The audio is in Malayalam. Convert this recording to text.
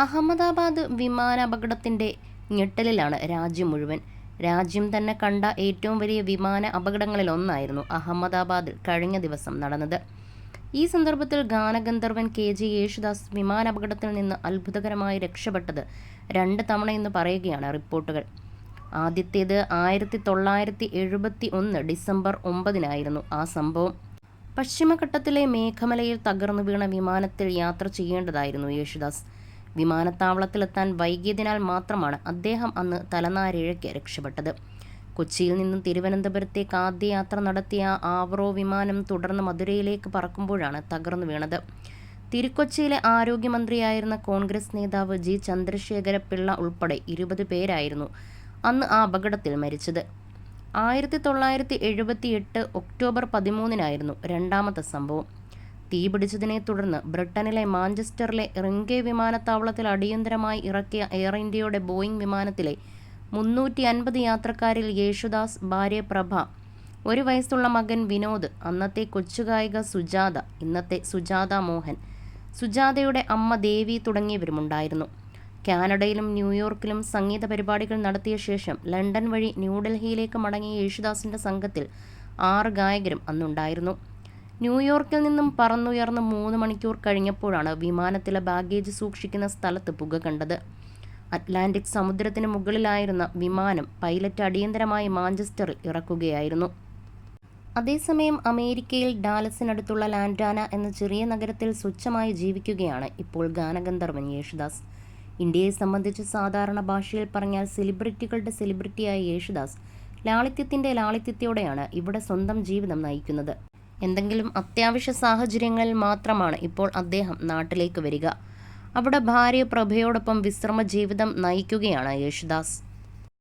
അഹമ്മദാബാദ് വിമാനാപകടത്തിൻ്റെ ഞെട്ടലിലാണ് രാജ്യം മുഴുവൻ. രാജ്യം തന്നെ കണ്ട ഏറ്റവും വലിയ വിമാന അപകടങ്ങളിലൊന്നായിരുന്നു അഹമ്മദാബാദിൽ കഴിഞ്ഞ ദിവസം നടന്നത്. ഈ സന്ദർഭത്തിൽ ഗാനഗന്ധർവൻ KG യേശുദാസ് വിമാനാപകടത്തിൽ നിന്ന് അത്ഭുതകരമായി രക്ഷപ്പെട്ടത് 2 തവണയെന്ന് പറയുകയാണ് റിപ്പോർട്ടുകൾ. ആദ്യത്തേത് 1971 ഡിസംബർ 9 ആ സംഭവം. പശ്ചിമഘട്ടത്തിലെ മേഘമലയിൽ തകർന്നു വീണ വിമാനത്തിൽ യാത്ര ചെയ്യേണ്ടതായിരുന്നു യേശുദാസ്. വിമാനത്താവളത്തിലെത്താൻ വൈകിയതിനാൽ മാത്രമാണ് അദ്ദേഹം അന്ന് തലനാരിഴയ്ക്ക് രക്ഷപ്പെട്ടത്. കൊച്ചിയിൽ നിന്നും തിരുവനന്തപുരത്തേക്ക് ആദ്യ യാത്ര നടത്തിയ ആവറോ വിമാനം തുടർന്ന് മധുരയിലേക്ക് പറക്കുമ്പോഴാണ് തകർന്നു വീണത്. തിരുക്കൊച്ചിയിലെ ആരോഗ്യമന്ത്രിയായിരുന്ന കോൺഗ്രസ് നേതാവ് G. ചന്ദ്രശേഖര പിള്ള ഉൾപ്പെടെ 20 പേരായിരുന്നു അന്ന് ആ അപകടത്തിൽ മരിച്ചത്. 1978 ഒക്ടോബർ 13 രണ്ടാമത്തെ സംഭവം. തീപിടിച്ചതിനെ തുടർന്ന് ബ്രിട്ടനിലെ മാഞ്ചസ്റ്ററിലെ റിംഗെ വിമാനത്താവളത്തിൽ അടിയന്തരമായി ഇറക്കിയ എയർ ഇന്ത്യയുടെ ബോയിംഗ് വിമാനത്തിലെ 350 യാത്രക്കാരിൽ യേശുദാസ്, ഭാര്യ പ്രഭ, 1 വയസ്സുള്ള മകൻ വിനോദ്, അന്നത്തെ കൊച്ചുഗായിക സുജാത, ഇന്നത്തെ സുജാത മോഹൻ, സുജാതയുടെ അമ്മ ദേവി തുടങ്ങിയവരുമുണ്ടായിരുന്നു. കാനഡയിലും ന്യൂയോർക്കിലും സംഗീത പരിപാടികൾ നടത്തിയ ശേഷം ലണ്ടൻ വഴി ന്യൂഡൽഹിയിലേക്ക് മടങ്ങിയ യേശുദാസിൻ്റെ സംഘത്തിൽ 6 ഗായകരും അന്നുണ്ടായിരുന്നു. ന്യൂയോർക്കിൽ നിന്നും പറന്നുയർന്ന് 3 മണിക്കൂർ കഴിഞ്ഞപ്പോഴാണ് വിമാനത്തിലെ ബാഗേജ് സൂക്ഷിക്കുന്ന സ്ഥലത്ത് പുക കണ്ടത്. അറ്റ്ലാന്റിക് സമുദ്രത്തിന് മുകളിലായിരുന്ന വിമാനം പൈലറ്റ് അടിയന്തരമായി മാഞ്ചസ്റ്ററിൽ ഇറക്കുകയായിരുന്നു. അതേസമയം അമേരിക്കയിൽ ഡാലസിനടുത്തുള്ള ലാൻഡാന എന്ന ചെറിയ നഗരത്തിൽ സ്വച്ഛമായി ജീവിക്കുകയാണ് ഇപ്പോൾ ഗാനഗന്ധർവൻ യേശുദാസ്. ഇന്ത്യയെ സംബന്ധിച്ച് സാധാരണ ഭാഷയിൽ പറഞ്ഞാൽ സെലിബ്രിറ്റികളുടെ സെലിബ്രിറ്റിയായ യേശുദാസ് ലാളിത്യത്തിൻ്റെ ലാളിത്യത്തോടെയാണ് ഇവിടെ സ്വന്തം ജീവിതം നയിക്കുന്നത്. എന്തെങ്കിലും അത്യാവശ്യ സാഹചര്യങ്ങളിൽ മാത്രമാണ് ഇപ്പോൾ അദ്ദേഹം നാട്ടിലേക്ക് വരിക. അവിടെ ഭാര്യ പ്രഭയോടൊപ്പം വിശ്രമ ജീവിതം നയിക്കുകയാണ് യേശുദാസ്.